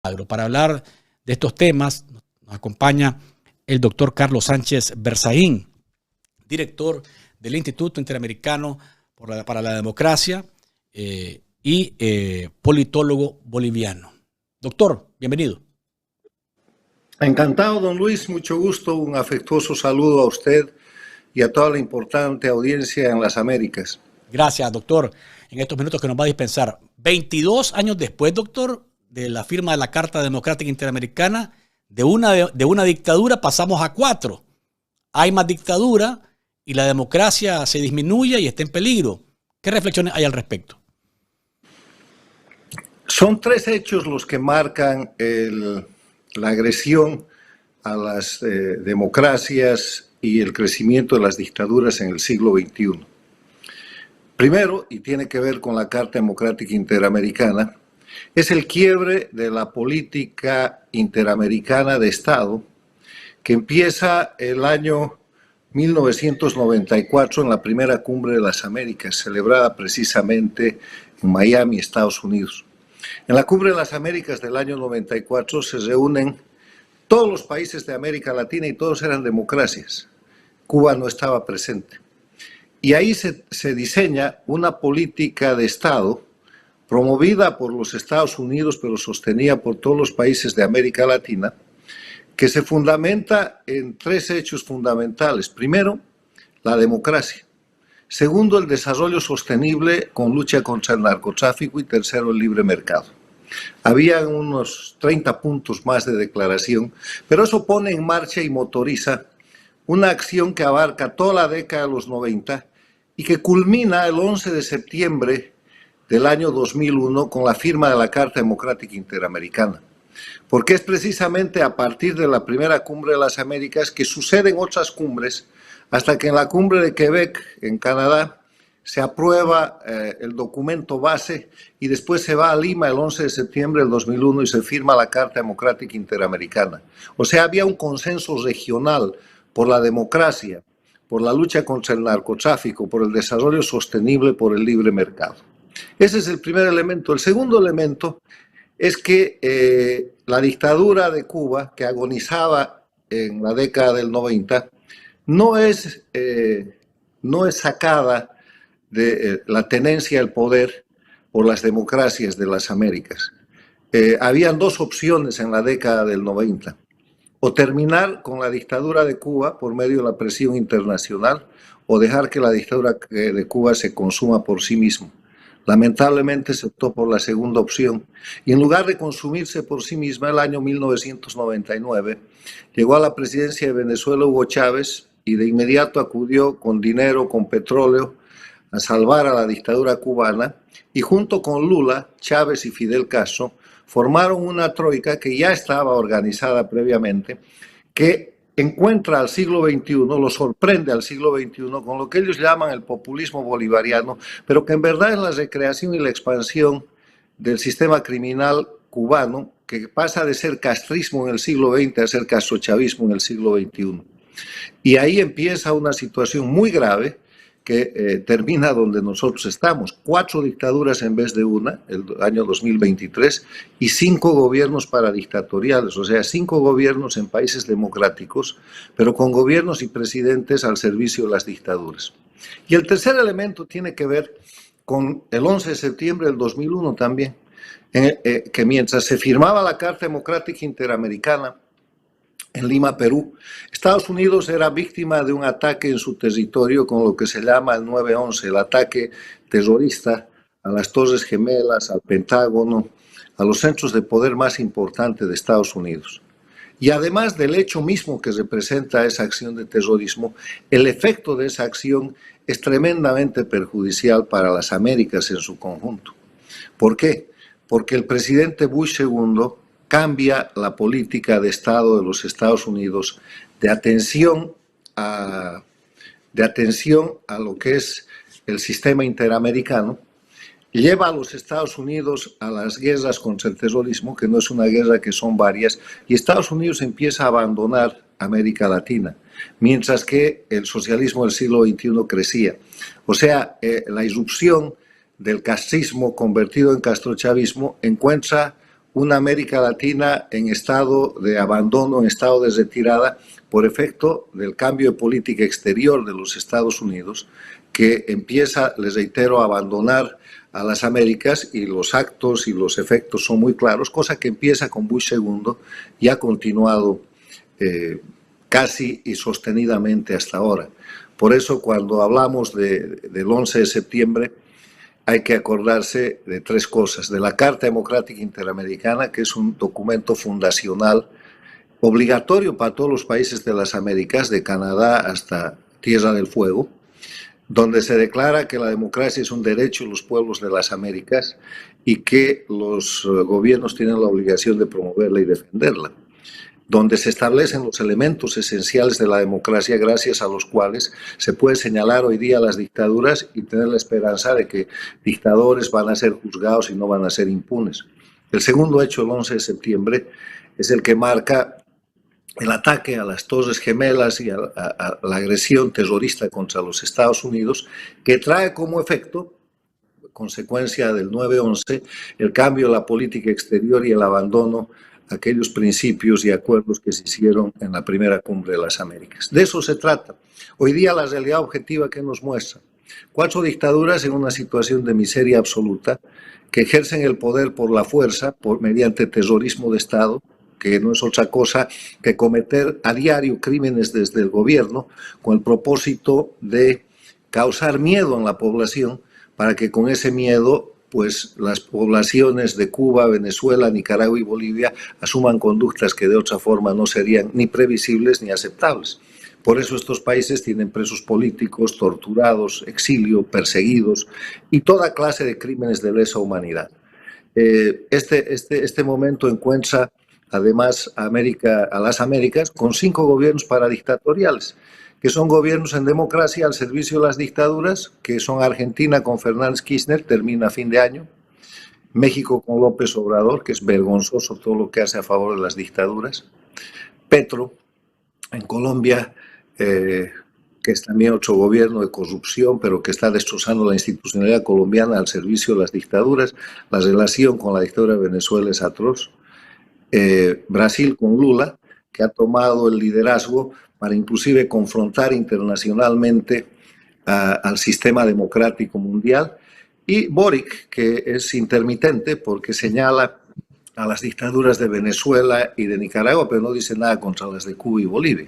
Para hablar de estos temas nos acompaña el doctor Carlos Sánchez Berzaín, director del Instituto Interamericano para la Democracia y politólogo boliviano. Doctor, bienvenido. Encantado, don Luis, mucho gusto, un afectuoso saludo a usted y a toda la importante audiencia en las Américas. Gracias, doctor. En estos minutos que nos va a dispensar, 22 años después, doctor, de la firma de la Carta Democrática Interamericana, de una dictadura pasamos a 4. Hay más dictadura y la democracia se disminuye y está en peligro. ¿Qué reflexiones hay al respecto? Son 3 hechos los que marcan la agresión a las democracias y el crecimiento de las dictaduras en el siglo XXI. Primero, y tiene que ver con la Carta Democrática Interamericana, es el quiebre de la política interamericana de Estado que empieza el año 1994 en la primera cumbre de las Américas, celebrada precisamente en Miami, Estados Unidos. En la cumbre de las Américas del año 94 se reúnen todos los países de América Latina y todos eran democracias. Cuba no estaba presente. Y ahí se diseña una política de Estado promovida por los Estados Unidos, pero sostenida por todos los países de América Latina, que se fundamenta en 3 hechos fundamentales. Primero, la democracia. Segundo, el desarrollo sostenible con lucha contra el narcotráfico. Y tercero, el libre mercado. Había unos 30 puntos más de declaración, pero eso pone en marcha y motoriza una acción que abarca toda la década de los 90 y que culmina el 11 de septiembre del año 2001 con la firma de la Carta Democrática Interamericana. Porque es precisamente a partir de la primera cumbre de las Américas que suceden otras cumbres, hasta que en la cumbre de Quebec, en Canadá, se aprueba el documento base y después se va a Lima el 11 de septiembre del 2001 y se firma la Carta Democrática Interamericana. O sea, había un consenso regional por la democracia, por la lucha contra el narcotráfico, por el desarrollo sostenible, por el libre mercado. Ese es el primer elemento. El segundo elemento es que la dictadura de Cuba, que agonizaba en la década del 90, no es sacada de la tenencia del poder por las democracias de las Américas. Habían 2 opciones en la década del 90. O terminar con la dictadura de Cuba por medio de la presión internacional o dejar que la dictadura de Cuba se consuma por sí misma. Lamentablemente se optó por la segunda opción y en lugar de consumirse por sí misma, el año 1999 llegó a la presidencia de Venezuela Hugo Chávez y de inmediato acudió con dinero, con petróleo, a salvar a la dictadura cubana y junto con Lula, Chávez y Fidel Castro formaron una troika que ya estaba organizada previamente, que encuentra al siglo XXI, lo sorprende al siglo XXI con lo que ellos llaman el populismo bolivariano, pero que en verdad es la recreación y la expansión del sistema criminal cubano, que pasa de ser castrismo en el siglo XX a ser castrochavismo en el siglo XXI. Y ahí empieza una situación muy grave que termina donde nosotros estamos. 4 dictaduras en vez de una, el año 2023, y 5 gobiernos paradictatoriales, o sea, 5 gobiernos en países democráticos, pero con gobiernos y presidentes al servicio de las dictaduras. Y el tercer elemento tiene que ver con el 11 de septiembre del 2001 también, que mientras se firmaba la Carta Democrática Interamericana, en Lima, Perú, Estados Unidos era víctima de un ataque en su territorio con lo que se llama el 9/11, el ataque terrorista a las Torres Gemelas, al Pentágono, a los centros de poder más importantes de Estados Unidos. Y además del hecho mismo que representa esa acción de terrorismo, el efecto de esa acción es tremendamente perjudicial para las Américas en su conjunto. ¿Por qué? Porque el presidente Bush II cambia la política de Estado de los Estados Unidos de atención a lo que es el sistema interamericano, lleva a los Estados Unidos a las guerras contra el terrorismo, que no es una guerra, que son varias, y Estados Unidos empieza a abandonar América Latina, mientras que el socialismo del siglo XXI crecía. O sea, la irrupción del castrismo convertido en castrochavismo encuentra una América Latina en estado de abandono, en estado de retirada, por efecto del cambio de política exterior de los Estados Unidos, que empieza, les reitero, a abandonar a las Américas, y los actos y los efectos son muy claros, cosa que empieza con Bush II y ha continuado casi y sostenidamente hasta ahora. Por eso, cuando hablamos del 11 de septiembre, hay que acordarse de tres cosas: de la Carta Democrática Interamericana, que es un documento fundacional obligatorio para todos los países de las Américas, de Canadá hasta Tierra del Fuego, donde se declara que la democracia es un derecho de los pueblos de las Américas y que los gobiernos tienen la obligación de promoverla y defenderla, donde se establecen los elementos esenciales de la democracia gracias a los cuales se puede señalar hoy día las dictaduras y tener la esperanza de que dictadores van a ser juzgados y no van a ser impunes. El segundo hecho, el 11 de septiembre, es el que marca el ataque a las Torres Gemelas y a la agresión terrorista contra los Estados Unidos, que trae como efecto, consecuencia del 9/11, el cambio de la política exterior y el abandono a aquellos principios y acuerdos que se hicieron en la primera cumbre de las Américas. De eso se trata. Hoy día la realidad objetiva que nos muestra: 4 dictaduras en una situación de miseria absoluta, que ejercen el poder por la fuerza, mediante terrorismo de Estado, que no es otra cosa que cometer a diario crímenes desde el gobierno con el propósito de causar miedo en la población, para que con ese miedo pues las poblaciones de Cuba, Venezuela, Nicaragua y Bolivia asuman conductas que de otra forma no serían ni previsibles ni aceptables. Por eso estos países tienen presos políticos, torturados, exilio, perseguidos y toda clase de crímenes de lesa humanidad. Este momento encuentra además a las Américas con 5 gobiernos paradictatoriales, que son gobiernos en democracia al servicio de las dictaduras, que son Argentina con Fernández Kirchner, termina a fin de año; México con López Obrador, que es vergonzoso todo lo que hace a favor de las dictaduras; Petro en Colombia, que es también otro gobierno de corrupción, pero que está destrozando la institucionalidad colombiana al servicio de las dictaduras. La relación con la dictadura de Venezuela es atroz. Brasil con Lula, que ha tomado el liderazgo para inclusive confrontar internacionalmente al sistema democrático mundial; y Boric, que es intermitente porque señala a las dictaduras de Venezuela y de Nicaragua, pero no dice nada contra las de Cuba y Bolivia.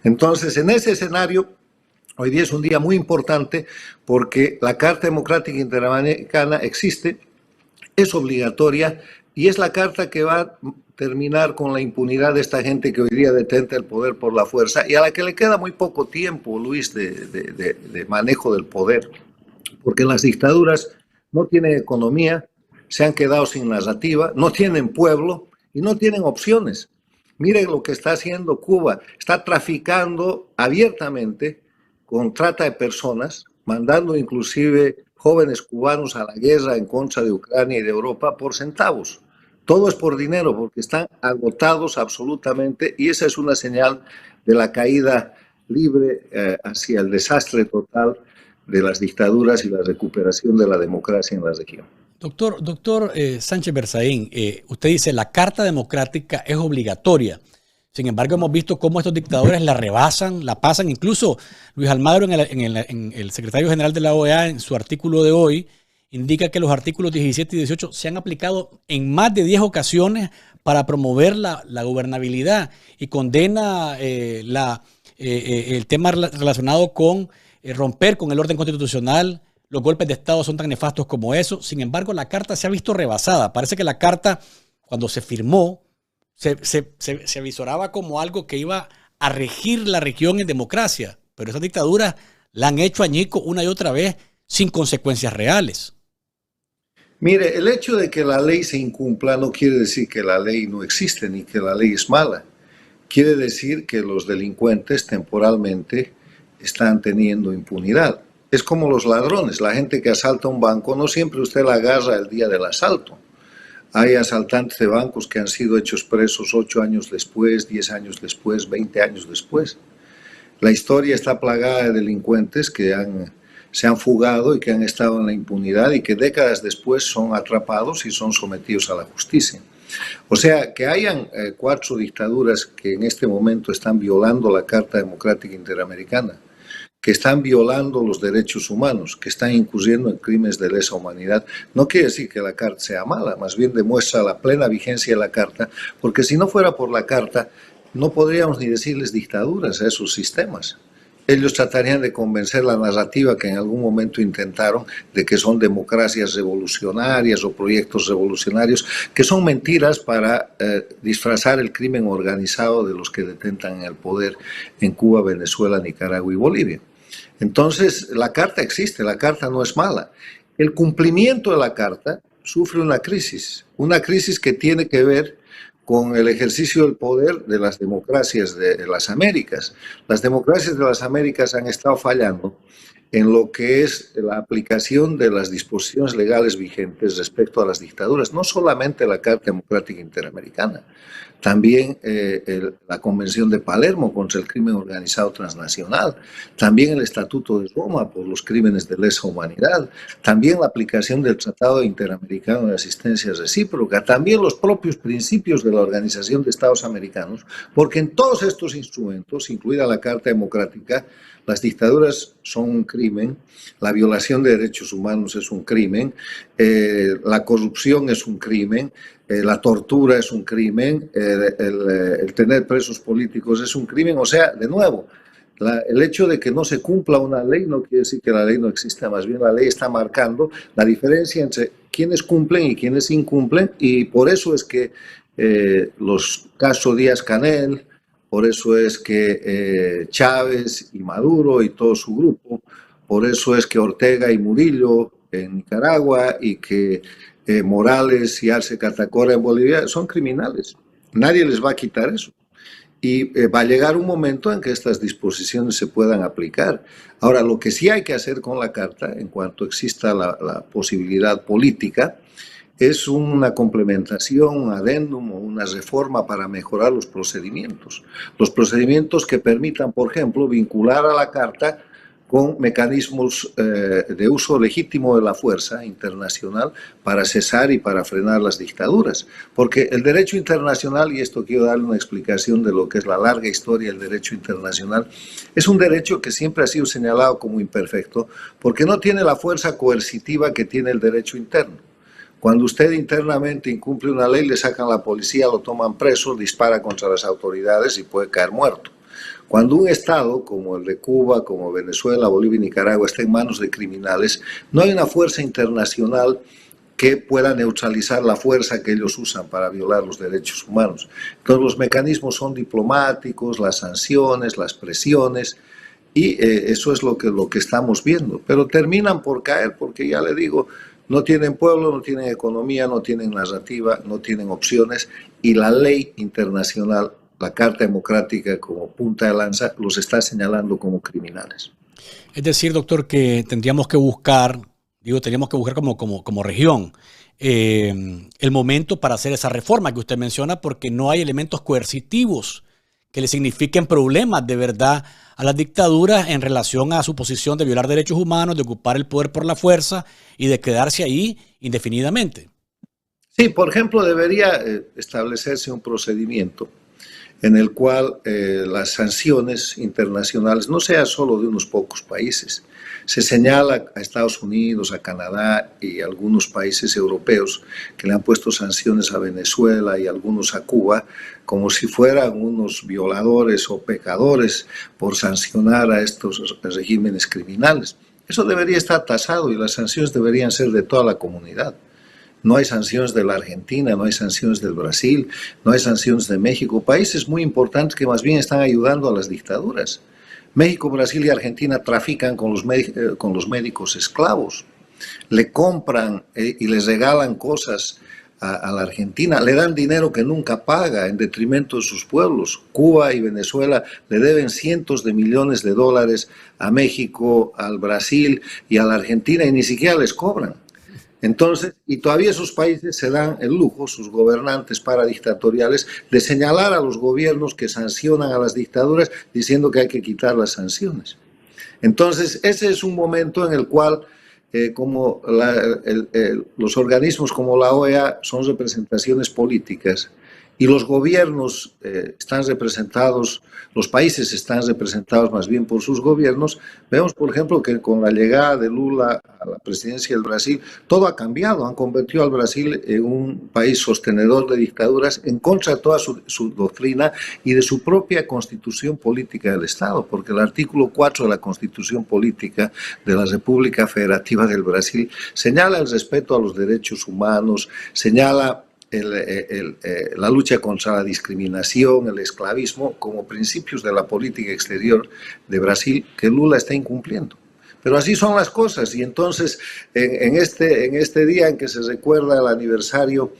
Entonces, en ese escenario, hoy día es un día muy importante, porque la Carta Democrática Interamericana existe, es obligatoria, y es la carta que va a terminar con la impunidad de esta gente que hoy día detenta el poder por la fuerza y a la que le queda muy poco tiempo, Luis, de manejo del poder, porque las dictaduras no tienen economía, se han quedado sin narrativa, no tienen pueblo y no tienen opciones. Miren lo que está haciendo Cuba: está traficando abiertamente con trata de personas, mandando inclusive jóvenes cubanos a la guerra en contra de Ucrania y de Europa por centavos. Todo es por dinero, porque están agotados absolutamente, y esa es una señal de la caída libre hacia el desastre total de las dictaduras y la recuperación de la democracia en la región. Doctor Sánchez Berzaín, usted dice la Carta Democrática es obligatoria. Sin embargo, hemos visto cómo estos dictadores la rebasan, la pasan. Incluso Luis Almagro, en el secretario general de la OEA, en su artículo de hoy, indica que los artículos 17 y 18 se han aplicado en más de 10 ocasiones para promover la gobernabilidad, y condena el tema relacionado con romper con el orden constitucional. Los golpes de Estado son tan nefastos como eso. Sin embargo, la Carta se ha visto rebasada. Parece que la Carta, cuando se firmó, se avisoraba como algo que iba a regir la región en democracia, pero esas dictaduras la han hecho añico una y otra vez sin consecuencias reales. Mire, el hecho de que la ley se incumpla no quiere decir que la ley no existe ni que la ley es mala. Quiere decir que los delincuentes temporalmente están teniendo impunidad. Es como los ladrones, la gente que asalta un banco, no siempre usted la agarra el día del asalto. Hay asaltantes de bancos que han sido hechos presos 8 años después, 10 años después, 20 años después. La historia está plagada de delincuentes que se han fugado y que han estado en la impunidad y que décadas después son atrapados y son sometidos a la justicia. O sea, que hayan 4 dictaduras que en este momento están violando la Carta Democrática Interamericana, que están violando los derechos humanos, que están incurriendo en crímenes de lesa humanidad, no quiere decir que la Carta sea mala, más bien demuestra la plena vigencia de la Carta, porque si no fuera por la Carta, no podríamos ni decirles dictaduras a esos sistemas. Ellos tratarían de convencer la narrativa que en algún momento intentaron de que son democracias revolucionarias o proyectos revolucionarios, que son mentiras para disfrazar el crimen organizado de los que detentan el poder en Cuba, Venezuela, Nicaragua y Bolivia. Entonces, la Carta existe, la Carta no es mala. El cumplimiento de la Carta sufre una crisis que tiene que ver con el ejercicio del poder de las democracias de las Américas. Las democracias de las Américas han estado fallando en lo que es la aplicación de las disposiciones legales vigentes respecto a las dictaduras, no solamente la Carta Democrática Interamericana, también la Convención de Palermo contra el crimen organizado transnacional, también el Estatuto de Roma por los crímenes de lesa humanidad, también la aplicación del Tratado Interamericano de Asistencia Recíproca, también los propios principios de la Organización de Estados Americanos, porque en todos estos instrumentos, incluida la Carta Democrática, las dictaduras son un crimen, la violación de derechos humanos es un crimen, la corrupción es un crimen, la tortura es un crimen, el tener presos políticos es un crimen. O sea, de nuevo, el hecho de que no se cumpla una ley no quiere decir que la ley no exista, más bien la ley está marcando la diferencia entre quienes cumplen y quienes incumplen, y por eso es que los casos Díaz-Canel, por eso es que Chávez y Maduro y todo su grupo, por eso es que Ortega y Murillo en Nicaragua y que Morales y Arce Catacora en Bolivia son criminales. Nadie les va a quitar eso. Y va a llegar un momento en que estas disposiciones se puedan aplicar. Ahora, lo que sí hay que hacer con la Carta, en cuanto exista la posibilidad política, es una complementación, un adendum o una reforma para mejorar los procedimientos. Los procedimientos que permitan, por ejemplo, vincular a la Carta con mecanismos de uso legítimo de la fuerza internacional para cesar y para frenar las dictaduras. Porque el derecho internacional, y esto quiero darle una explicación de lo que es la larga historia del derecho internacional, es un derecho que siempre ha sido señalado como imperfecto porque no tiene la fuerza coercitiva que tiene el derecho interno. Cuando usted internamente incumple una ley, le sacan a la policía, lo toman preso, dispara contra las autoridades y puede caer muerto. Cuando un Estado, como el de Cuba, como Venezuela, Bolivia y Nicaragua, está en manos de criminales, no hay una fuerza internacional que pueda neutralizar la fuerza que ellos usan para violar los derechos humanos. Entonces los mecanismos son diplomáticos, las sanciones, las presiones, y eso es lo que estamos viendo. Pero terminan por caer porque, ya le digo, no tienen pueblo, no tienen economía, no tienen narrativa, no tienen opciones, y la ley internacional, la Carta Democrática como punta de lanza, los está señalando como criminales. Es decir, doctor, que tendríamos que buscar, como región, el momento para hacer esa reforma que usted menciona, porque no hay elementos coercitivos que le signifiquen problemas de verdad a las dictaduras en relación a su posición de violar derechos humanos, de ocupar el poder por la fuerza y de quedarse ahí indefinidamente. Sí, por ejemplo, debería establecerse un procedimiento en el cual las sanciones internacionales no sean solo de unos pocos países. Se señala a Estados Unidos, a Canadá y a algunos países europeos que le han puesto sanciones a Venezuela y algunos a Cuba como si fueran unos violadores o pecadores por sancionar a estos regímenes criminales. Eso debería estar tasado y las sanciones deberían ser de toda la comunidad. No hay sanciones de la Argentina, no hay sanciones del Brasil, no hay sanciones de México, países muy importantes que más bien están ayudando a las dictaduras. México, Brasil y Argentina trafican con los médicos esclavos, le compran y les regalan cosas a la Argentina, le dan dinero que nunca paga en detrimento de sus pueblos. Cuba y Venezuela le deben cientos de millones de dólares a México, al Brasil y a la Argentina y ni siquiera les cobran. Entonces, y todavía esos países se dan el lujo, sus gobernantes paradictatoriales, de señalar a los gobiernos que sancionan a las dictaduras diciendo que hay que quitar las sanciones. Entonces, ese es un momento en el cual los organismos como la OEA son representaciones políticas y los gobiernos están representados, los países están representados más bien por sus gobiernos. Vemos, por ejemplo, que con la llegada de Lula a la presidencia del Brasil, todo ha cambiado, han convertido al Brasil en un país sostenedor de dictaduras en contra de toda su doctrina y de su propia constitución política del Estado, porque el artículo 4 de la Constitución Política de la República Federativa del Brasil señala el respeto a los derechos humanos, señala la lucha contra la discriminación, el esclavismo, como principios de la política exterior de Brasil que Lula está incumpliendo. Pero así son las cosas, y entonces en este día en que se recuerda el aniversario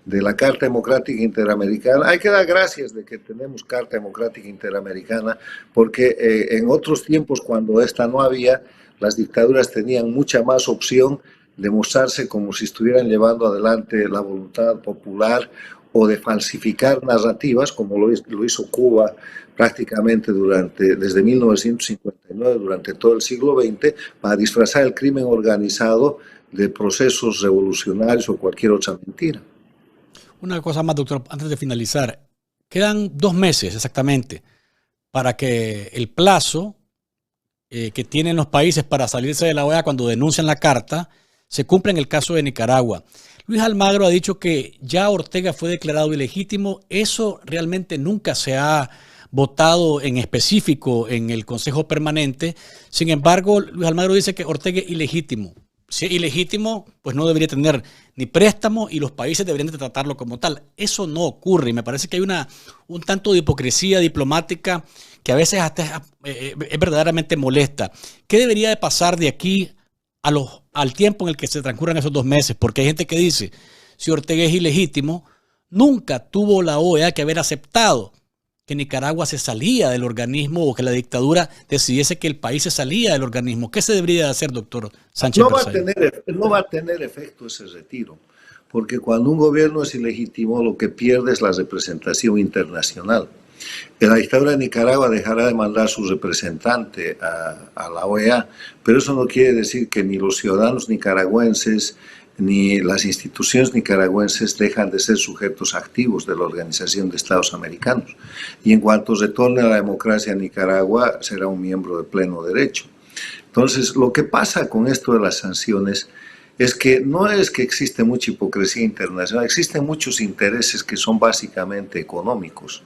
de la Carta Democrática Interamericana, hay que dar gracias de que tenemos Carta Democrática Interamericana, porque en otros tiempos, cuando esta no había, las dictaduras tenían mucha más opción de mostrarse como si estuvieran llevando adelante la voluntad popular o de falsificar narrativas, como lo hizo Cuba prácticamente desde 1959, durante todo el siglo XX, para disfrazar el crimen organizado de procesos revolucionarios o cualquier otra mentira. Una cosa más, doctor, antes de finalizar. Quedan 2 meses exactamente para que el plazo que tienen los países para salirse de la OEA cuando denuncian la carta se cumpla en el caso de Nicaragua. Luis Almagro ha dicho que ya Ortega fue declarado ilegítimo. Eso realmente nunca se ha votado en específico en el Consejo Permanente. Sin embargo, Luis Almagro dice que Ortega es ilegítimo. Si es ilegítimo, pues no debería tener ni préstamo y los países deberían de tratarlo como tal. Eso no ocurre y me parece que hay un tanto de hipocresía diplomática que a veces hasta es verdaderamente molesta. ¿Qué debería de pasar de aquí al tiempo en el que se transcurran esos 2 meses? Porque hay gente que dice, si Ortega es ilegítimo, nunca tuvo la OEA que haber aceptado que Nicaragua se salía del organismo o que la dictadura decidiese que el país se salía del organismo. ¿Qué se debería hacer, doctor Sánchez? No va a tener efecto ese retiro, porque cuando un gobierno es ilegítimo, lo que pierde es la representación internacional. La dictadura de Nicaragua dejará de mandar su representante a la OEA, pero eso no quiere decir que ni los ciudadanos nicaragüenses ni las instituciones nicaragüenses dejan de ser sujetos activos de la Organización de Estados Americanos. Y en cuanto retorne a la democracia en Nicaragua, será un miembro de pleno derecho. Entonces, lo que pasa con esto de las sanciones es que no es que existe mucha hipocresía internacional, existen muchos intereses que son básicamente económicos.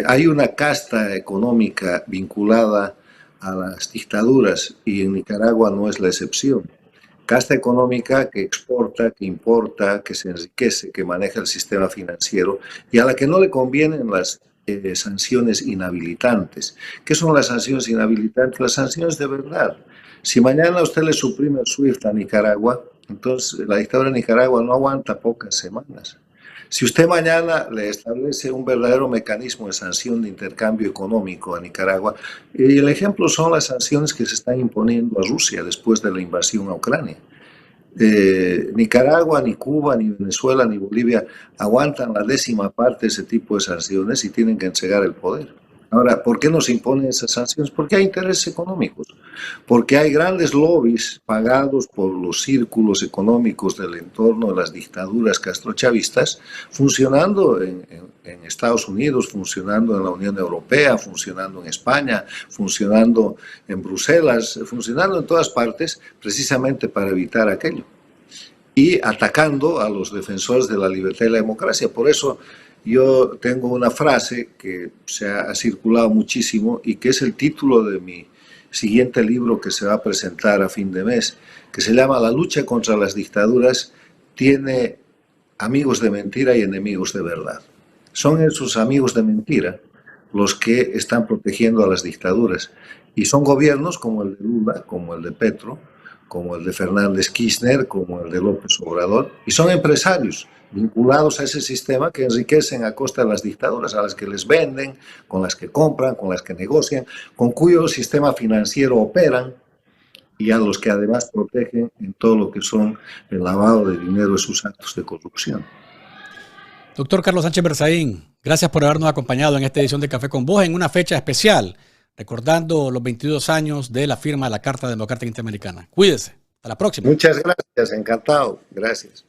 Hay una casta económica vinculada a las dictaduras y en Nicaragua no es la excepción. Casta económica que exporta, que importa, que se enriquece, que maneja el sistema financiero y a la que no le convienen las sanciones inhabilitantes. ¿Qué son las sanciones inhabilitantes? Las sanciones de verdad. Si mañana usted le suprime el SWIFT a Nicaragua, entonces la dictadura de Nicaragua no aguanta pocas semanas. Si usted mañana le establece un verdadero mecanismo de sanción de intercambio económico a Nicaragua, y el ejemplo son las sanciones que se están imponiendo a Rusia después de la invasión a Ucrania. Nicaragua, ni Cuba, ni Venezuela, ni Bolivia aguantan la 10ª parte de ese tipo de sanciones y tienen que entregar el poder. Ahora, ¿por qué nos imponen esas sanciones? Porque hay intereses económicos, porque hay grandes lobbies pagados por los círculos económicos del entorno de las dictaduras castrochavistas, funcionando en Estados Unidos, funcionando en la Unión Europea, funcionando en España, funcionando en Bruselas, funcionando en todas partes, precisamente para evitar aquello. Y atacando a los defensores de la libertad y la democracia. Por eso yo tengo una frase que se ha circulado muchísimo y que es el título de mi siguiente libro que se va a presentar a fin de mes, que se llama La lucha contra las dictaduras tiene amigos de mentira y enemigos de verdad. Son esos amigos de mentira los que están protegiendo a las dictaduras y son gobiernos como el de Lula, como el de Petro, como el de Fernández Kirchner, como el de López Obrador, y son empresarios vinculados a ese sistema que enriquecen a costa de las dictaduras, a las que les venden, con las que compran, con las que negocian, con cuyo sistema financiero operan y a los que además protegen en todo lo que son el lavado de dinero y sus actos de corrupción. Doctor Carlos Sánchez Berzaín, gracias por habernos acompañado en esta edición de Café con Vos en una fecha especial, recordando los 22 años de la firma de la Carta Democrática Interamericana. Cuídese. Hasta la próxima. Muchas gracias, encantado. Gracias.